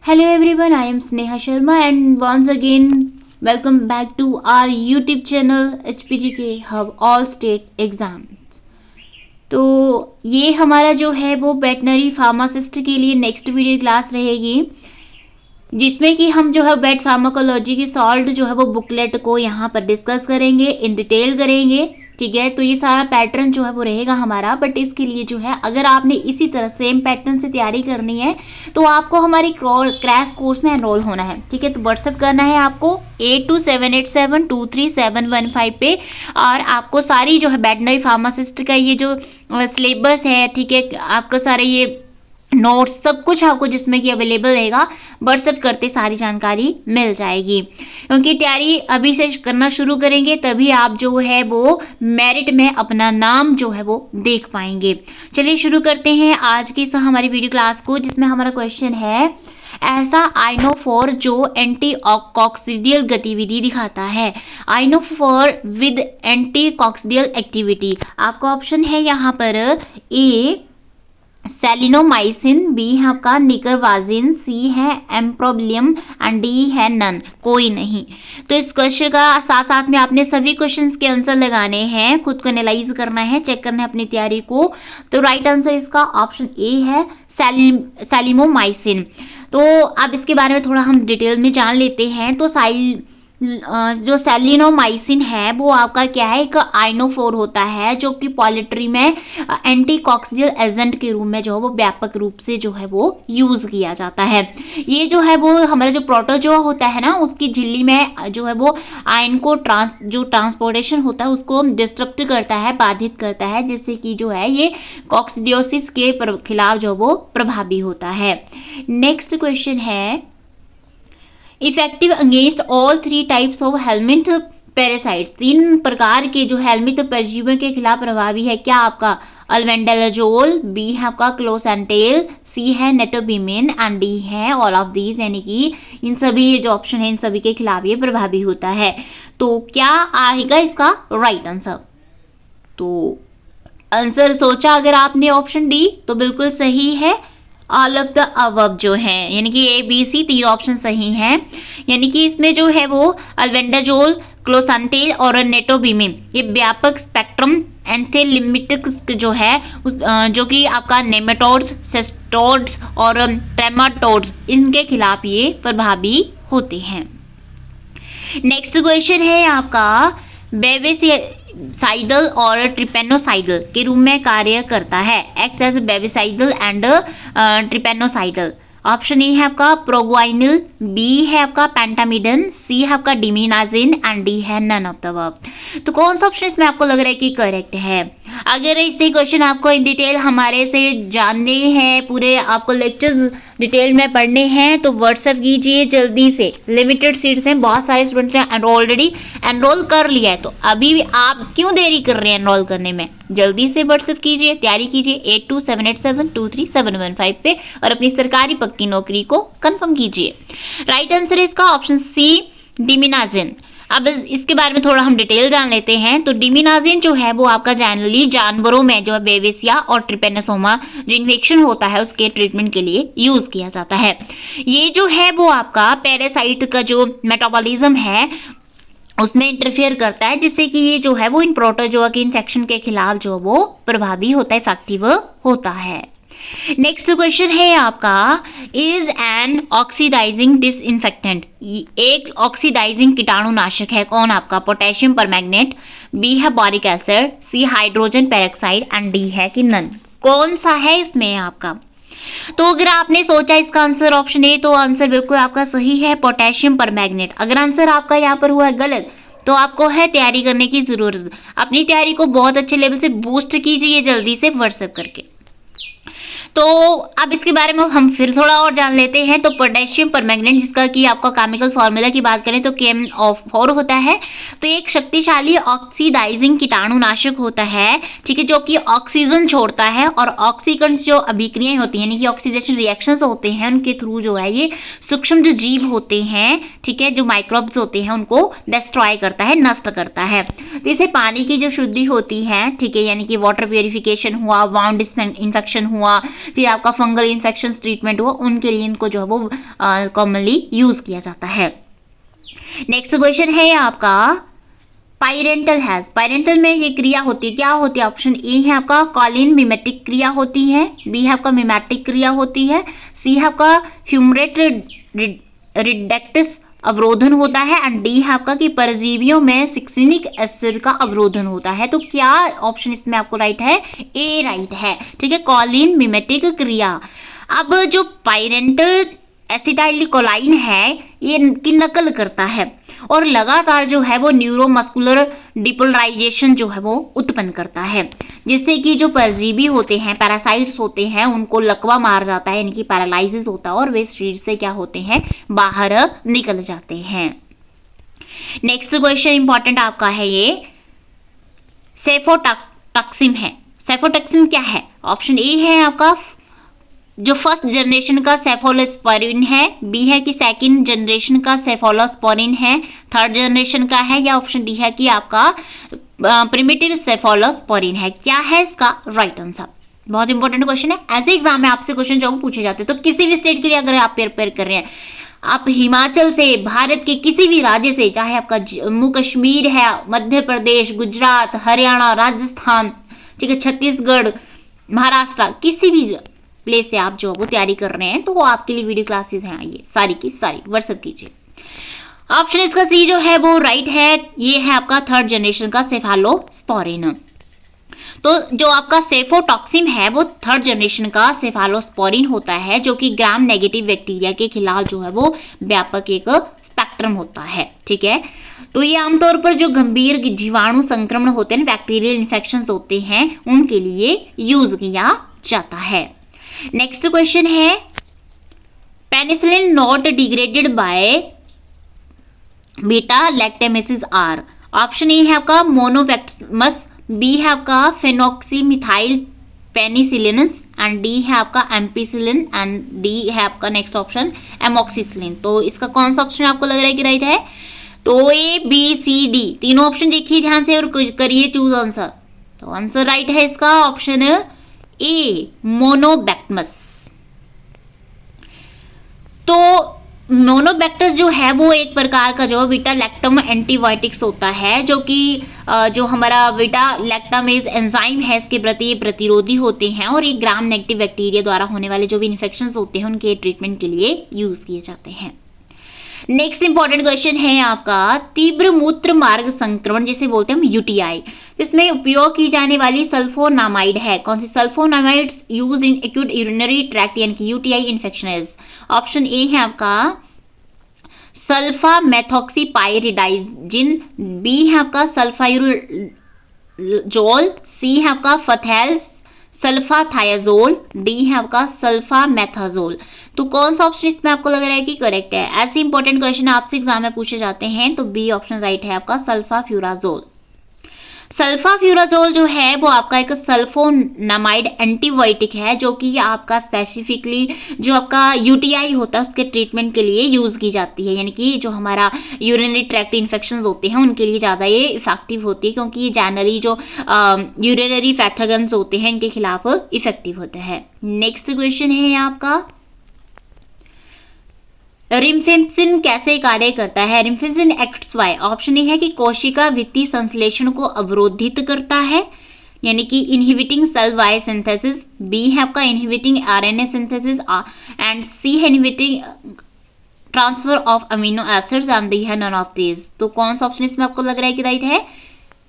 Hello everyone, I am Sneha Sharma and once again welcome back to our YouTube channel HPGK Hub All State Exams। तो ये हमारा जो है वो veterinary pharmacist के लिए नेक्स्ट वीडियो क्लास रहेगी, जिसमें कि हम जो है वेट फार्माकोलॉजी की सॉल्ट जो है वो बुकलेट को यहाँ पर डिस्कस करेंगे, इन डिटेल करेंगे। ठीक है, तो ये सारा पैटर्न जो है वो रहेगा हमारा। बट इसके लिए जो है अगर आपने इसी तरह सेम पैटर्न से तैयारी करनी है तो आपको हमारी क्रैश कोर्स में एनरोल होना है। ठीक है, तो व्हाट्सएप करना है आपको 8278723715 पे, और आपको सारी जो है वेटनरी फार्मासिस्ट का ये जो सिलेबस है, ठीक है, आपको सारे ये नोट्स सब कुछ आपको जिसमें कि अवेलेबल रहेगा, व्हाट्सएप करते सारी जानकारी मिल जाएगी। क्योंकि तैयारी अभी से करना शुरू करेंगे तभी आप जो है वो मेरिट में अपना नाम जो है वो देख पाएंगे। चलिए शुरू करते हैं आज की हमारी वीडियो क्लास को, जिसमें हमारा क्वेश्चन है ऐसा आइनोफोर जो एंटीकॉक्सिडियल गतिविधि दिखाता है। आइनोफोर विद एंटीकॉक्सिडियल एक्टिविटी, आपका ऑप्शन है यहाँ पर ए सेलिनोमाइसिन, बी है आपका निकरवाजिन, सी है एम्प्रोबिलियम एंड डी है नन, कोई नहीं। तो इस क्वेश्चन का साथ साथ में आपने सभी क्वेश्चंस के आंसर लगाने हैं, खुद को एनालाइज करना है, चेक करना है अपनी तैयारी को। तो राइट आंसर इसका ऑप्शन ए है सेलिनोमाइसिन। तो अब इसके बारे में थोड़ा हम डिटेल में जान लेते हैं। तो जो सेलिनोमाइसिन है वो आपका क्या है, एक आइनोफोर होता है जो कि पोल्ट्री में एंटीकॉक्सिडियल एजेंट के रूप में जो है वो व्यापक रूप से जो है वो यूज किया जाता है। ये जो है वो हमारा जो प्रोटोजोआ होता है ना, उसकी झिल्ली में जो है वो आयन को ट्रांसपोर्टेशन होता है उसको डिस्टर्ब करता है, बाधित करता है, जिससे कि जो है ये कॉक्सिडियोसिस के खिलाफ जो वो प्रभावी होता है। नेक्स्ट क्वेश्चन है effective against all 3 types of helminth parasites, 3 प्रकार के जो हेलमिंथ परजीवियों के खिलाफ प्रभावी है। क्या आपका अल्बेंडाजोल, बी है आपका क्लोसेंटेल, सी है नेटोबिमिन एंड डी है ऑल ऑफ दीज, यानी कि इन सभी ये जो ऑप्शन है इन सभी के खिलाफ ये प्रभावी होता है। तो क्या आएगा इसका राइट आंसर? तो आंसर सोचा अगर आपने ऑप्शन डी तो बिल्कुल सही है। ऑल ऑफ द अबव जो है, यानी कि ए बी सी 3 ऑप्शन सही हैं। यानी कि इसमें जो है वो अल्बेंडाजोल, क्लोसेंटेल और नेटोबिमिन ये व्यापक स्पेक्ट्रम एंथेलिमिटिक्स जो है जो कि आपका नेमेटोड्स, सेस्टोड्स और ट्रेमाटोड्स इनके खिलाफ ये प्रभावी होते हैं। नेक्स्ट क्वेश्चन है आपका बेविसाइडल और ट्रिपेनोसाइडल के रूप में कार्य करता है। Act as babesicidal and trypanocidal. Option A है आपका प्रोग्वाइनिल, बी है आपका पेंटामिडन, सी है आपका डिमिनाजिन एंड डी है नन ऑफ द अबव। तो कौन सा ऑप्शन इसमें आपको लग रहा है कि करेक्ट है? अगर इसे क्वेश्चन आपको इन डिटेल हमारे से जानने हैं, पूरे आपको लेक्चर्स डिटेल में पढ़ने हैं, तो व्हाट्सएप कीजिए जल्दी से। लिमिटेड सीट्स हैं, बहुत सारे स्टूडेंट्स ने ऑलरेडी एनरोल कर लिया है, तो अभी भी आप क्यों देरी कर रहे हैं एनरोल करने में? जल्दी से व्हाट्सएप कीजिए, तैयारी कीजिए 8278723715 पे और अपनी सरकारी पक्की नौकरी को कंफर्म कीजिए। राइट आंसर है इसका ऑप्शन सी डिमिनाजिन। अब इसके बारे में थोड़ा हम डिटेल जान लेते हैं। तो डिमिनाजिन जो है वो आपका जनरली जानवरों में जो है बेविसिया और ट्रिपेनोसोमा जो इन्फेक्शन होता है उसके ट्रीटमेंट के लिए यूज किया जाता है। ये जो है वो आपका पैरासाइट का जो मेटाबॉलिज्म है उसमें इंटरफेयर करता है, जिससे कि ये जो है वो इन प्रोटोजोआ के इन्फेक्शन के खिलाफ जो वो प्रभावी होता है, इफेक्टिव होता है। नेक्स्ट क्वेश्चन है आपका इज एन ऑक्सीडाइजिंग डिसइंफेक्टेंट, एक ऑक्सीडाइजिंग कीटाणुनाशक है। कौन आपका? पोटेशियम परमैंगनेट, बी है boric acid, C hydrogen peroxide and D है कि नन। कौन सा है इसमें आपका? तो अगर आपने सोचा इसका आंसर ऑप्शन ए, तो आंसर बिल्कुल आपका सही है पोटेशियम परमैंगनेट। अगर आंसर आपका यहाँ पर हुआ है गलत तो आपको है तैयारी करने की जरूरत। अपनी तैयारी को बहुत अच्छे लेवल से बूस्ट कीजिए जल्दी से व्हाट्सएप करके। तो अब इसके बारे में हम फिर थोड़ा और जान लेते हैं। तो पोटेशियम परमैंगनेट, जिसका कि आपका केमिकल फॉर्मूला की बात करें तो KM4 होता है। तो एक शक्तिशाली ऑक्सीडाइजिंग कीटाणुनाशक होता है, ठीक है, जो कि ऑक्सीजन छोड़ता है और ऑक्सीकरण जो अभिक्रियाएं होती हैं, यानी कि ऑक्सीडेशन रिएक्शंस होते हैं, उनके थ्रू जो है ये सूक्ष्म जो जीव होते हैं, ठीक है, जो माइक्रोब्स होते हैं उनको डिस्ट्रॉय करता है, नष्ट करता है। तो इसे पानी की जो शुद्धि होती है, ठीक है, यानी कि वाटर प्यूरिफिकेशन हुआ, वाउंड इन्फेक्शन हुआ, फिर आपका फंगल इन्फेक्शन ट्रीटमेंट हुआ, उनके लिए इनको जो है वो कॉमनली यूज किया जाता है। नेक्स्ट क्वेश्चन है आपका पाइरेंटल हैज। पाइरेंटल में ये क्रिया होती है, क्या होती है? ऑप्शन ए है आपका कॉलिन मिमेटिक क्रिया होती है, बी है आपका मिमेटिक क्रिया होती है, सी है आपका फ्यूमरेट रिडक्टिस अवरोधन होता है, एंड डी है आपका कि परजीवियों में सिक्सिनिक एसिड का अवरोधन होता है। तो क्या ऑप्शन इसमें आपको राइट है? ए राइट है, ठीक है, कॉलिन मिमेटिक क्रिया। अब जो पाइरेंटल एसिटाइलकोलाइन है ये की नकल करता है और लगातार जो है वो न्यूरोमस्कुलर डिपोलराइजेशन जो है वो उत्पन्न करता है, जिससे कि जो परजीवी होते हैं, पैरासाइट्स होते हैं, उनको लकवा मार जाता है, यानी कि पैरालाइसिस होता है और वे शरीर से क्या होते हैं? बाहर निकल जाते हैं। नेक्स्ट क्वेश्चन इंपॉर्टेंट आपका है, ये सेफोटॉक्सिन है। सेफोटॉक्सिन क्या है? ऑप्शन ए है आपका जो फर्स्ट जनरेशन का सेफोलोस्पोरिन है, बी है कि सेकंड जनरेशन का सेफोलोस्पोरिन है, थर्ड जनरेशन का है, या ऑप्शन डी है कि आपका प्रिमिटिव सेफोलोस्पोरिन है। क्या है इसका राइट आंसर? बहुत इंपॉर्टेंट क्वेश्चन है, ऐसे एग्जाम में आपसे क्वेश्चन जो पूछे जाते हैं। तो किसी भी स्टेट के लिए अगर आप प्रिपेयर कर रहे हैं, आप हिमाचल से, भारत के किसी भी राज्य से, चाहे आपका जम्मू कश्मीर है, मध्य प्रदेश, गुजरात, हरियाणा, राजस्थान, ठीक है, छत्तीसगढ़, महाराष्ट्र, किसी भी प्लेस से आप जो वो तैयारी कर रहे हैं, तो वो आपके लिए वीडियो क्लासेस हैं, ये सारी की सारी व्हाट्सएप कीजिए। ऑप्शन इसका सी जो है वो राइट है, ये है आपका थर्ड जनरेशन का सेफालोस्पोरिन। तो जो आपका सेफोटॉक्सिन है वो थर्ड जनरेशन का सेफालोस्पोरिन होता है, जो कि ग्राम नेगेटिव बैक्टीरिया के खिलाफ जो है वो व्यापक एक स्पेक्ट्रम होता है, ठीक है। तो ये आमतौर पर जो गंभीर जीवाणु संक्रमण होते हैं, बैक्टीरियल इन्फेक्शंस होते हैं, उनके लिए यूज किया जाता है। नेक्स्ट क्वेश्चन है penicillin not degraded by beta lactamases are. Option A है आपका मोनोबैक्टमस, बी है आपका फेनोक्सीमिथाइल पेनिसिलिनस, एंड डी है आपका एम्पिसिलिन, एंड डी है आपका नेक्स्ट ऑप्शन एमोक्सिसिलिन। तो इसका कौन सा ऑप्शन आपको लग रहा है कि राइट है? तो ए बी सी डी तीनों ऑप्शन देखिए ध्यान से और करिए चूज आंसर। तो आंसर राइट है इसका ऑप्शन ए मोनोबैक्टमस। तो मोनोबैक्टस जो है वो एक प्रकार का जो बीटा लैक्टम एंटीबायोटिक्स होता है, जो कि जो हमारा बीटा लैक्टामेज एंजाइम है इसके प्रति प्रतिरोधी होते हैं, और एक ग्राम नेगेटिव बैक्टीरिया द्वारा होने वाले जो भी इन्फेक्शंस होते हैं उनके ट्रीटमेंट के लिए यूज किए जाते हैं। नेक्स्ट इंपॉर्टेंट क्वेश्चन है आपका तीव्र मूत्र मार्ग संक्रमण, जिसे बोलते हैं हम यूटीआई। इसमें उपयोग की जाने वाली सल्फोनामाइड है, कौन सी? Sulfonamides use in acute urinary tract यानी कि UTI infection is. Option A है आपका सल्फा मेथॉक्सीपाइरिडाइजिन, बी है आपका सल्फायुरोजोल, सी है आपका फथैल सल्फाथायाजोल, डी है आपका सल्फामेथाजोल। तो कौन सा ऑप्शन इसमें आपको लग रहा है कि करेक्ट है? ऐसे इंपॉर्टेंट क्वेश्चन आपसे एग्जाम में पूछे जाते हैं, तो बी ऑप्शन राइट है आपका सल्फाफ्यूराजोल। सल्फाफ्यूराजोल जो है वो आपका एक सल्फोनामाइड एंटीबायोटिक है, जो कि आपका स्पेसिफिकली जो आपका यूटीआई होता है उसके ट्रीटमेंट के लिए यूज की जाती है, यानी कि जो हमारा यूरिनरी ट्रैक्ट इन्फेक्शंस होते हैं उनके लिए ज्यादा ये इफेक्टिव होती है, क्योंकि ये जनरली जो यूरिनरी पैथोजेंस होते हैं इनके खिलाफ इफेक्टिव होते हैं। नेक्स्ट क्वेश्चन है आपका रिम्फेसिन कैसे कार्य करता है? रिम्फेसिन एक्ट्स बाय, ऑप्शन ए है कि कोशिका भित्ति संश्लेषण को अवरोधित करता है, यानी कि inhibiting cell wall synthesis, B है आपका inhibiting RNA synthesis, and C है inhibiting transfer of amino acids, and D है नन ऑफ दीज। तो कौन सा ऑप्शन इसमें आपको लग रहा है कि राइट है?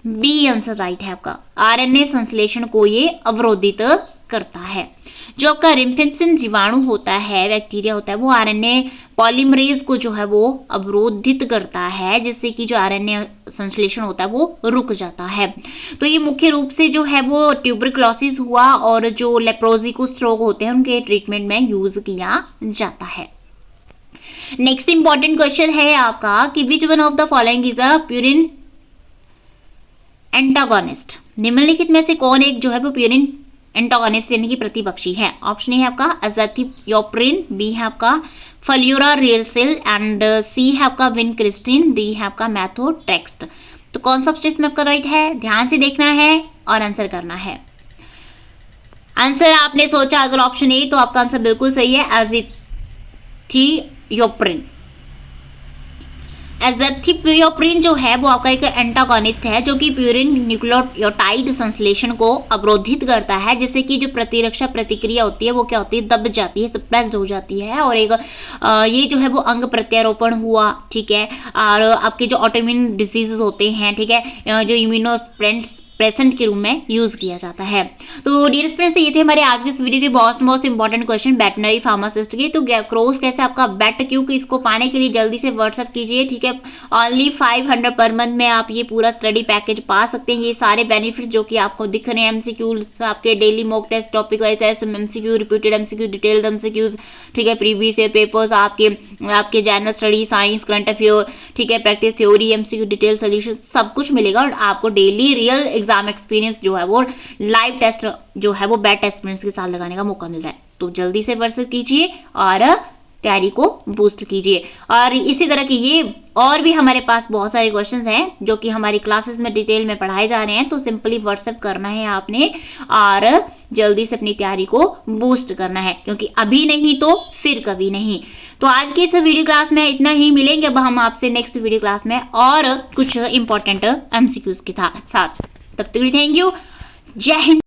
बी आंसर राइट है आपका, आरएनए संश्लेषण को ये अवरोधित करता है। जो आपका रिम्फेसिन जीवाणु होता है, बैक्टीरिया होता है, वो आरएनए पॉलीमरेज को जो है वो अवरोधित करता है, जिससे कि जो आरएनए संश्लेषण होता है वो रुक जाता है। तो ये मुख्य रूप से जो है वो ट्यूबरक्लोसिस हुआ और जो लेप्रोसी रोग होते हैं उनके ट्रीटमेंट में यूज किया जाता है। नेक्स्ट इंपॉर्टेंट क्वेश्चन है आपका कि which one of the following is a purine antagonist. निम्नलिखित में से कौन एक जो है वो प्यूरिन एंटागोनिस्ट यानी कि प्रतिपक्षी है? ऑप्शन ए है आपका अज़ाथियोप्रिन, बी है आपका फ्लोरारेसिल, एंड सी है आपका विनक्रिस्टिन, डी है आपका मैथोट्रेक्स्ट। तो कौन सा ऑप्शन इसमें आपका राइट है? ध्यान से देखना है और आंसर करना है। आंसर आपने सोचा अगर ऑप्शन ए, तो आपका आंसर बिल्कुल सही है, एजिथियोप्रिन। एज़ेथियोप्रिन जो है वो आपका एक एंटागोनिस्ट है जो कि प्यूरिन न्यूक्लियोटाइड संश्लेषण को अवरोधित करता है, जिससे कि जो प्रतिरक्षा प्रतिक्रिया होती है वो क्या होती है, दब जाती है, सप्रेस्ड हो जाती है, और एक ये जो है वो अंग प्रत्यारोपण हुआ, ठीक है। और आपके जो ऑटोइम्यून डिजीजेस होते हैं, ठीक है, जो इम्यूनोसप्रेसेंट प्रेजेंट के रूप में यूज किया जाता है। तो डियर फ्रेंड्स, ये थे हमारे आज के इस वीडियो के most important question veterinary pharmacist के। तो क्रॉस कैसे आपका बेट क्योंकि इसको पाने के लिए जल्दी से व्हाट्सएप कीजिए, ठीक है। ओनली 500 पर मंथ में आप ये पूरा स्टडी पैकेज पा सकते हैं। ये सारे बेनिफिट्स जो कि आपको दिख रहे हैं, एमसीक्यू आपके daily mock test, topic wise MCQ, repeated MCQ, detailed MCQs, ठीक है, प्रीवियस ईयर पेपर्स, आपके general study, science, current affair, ठीक है, practice theory, MCQ, detail solution, सब कुछ मिलेगा। और आपको डेली रियल एग्जाम एक्सपीरियंस जो है वो लाइव टेस्ट जो है वो बैट एक्सपीरियंस के साथ लगाने का मौका मिल रहा है। तो जल्दी से व्हाट्सएप कीजिए और तैयारी को बूस्ट कीजिए। और इसी तरह की ये और भी हमारे पास बहुत सारे क्वेश्चंस हैं जो कि हमारी क्लासेस में डिटेल में पढ़ाए जा रहे हैं। तो सिंपली व्हाट्सएप करना है आपने और जल्दी से अपनी तैयारी को बूस्ट करना है, क्योंकि अभी नहीं तो फिर कभी नहीं। तो आज की इस वीडियो क्लास में इतना ही। मिलेंगे अब हम आपसे नेक्स्ट वीडियो क्लास में और कुछ इंपॉर्टेंट एमसीक्यूज के साथ। तब तक थैंक यू, जय हिंद।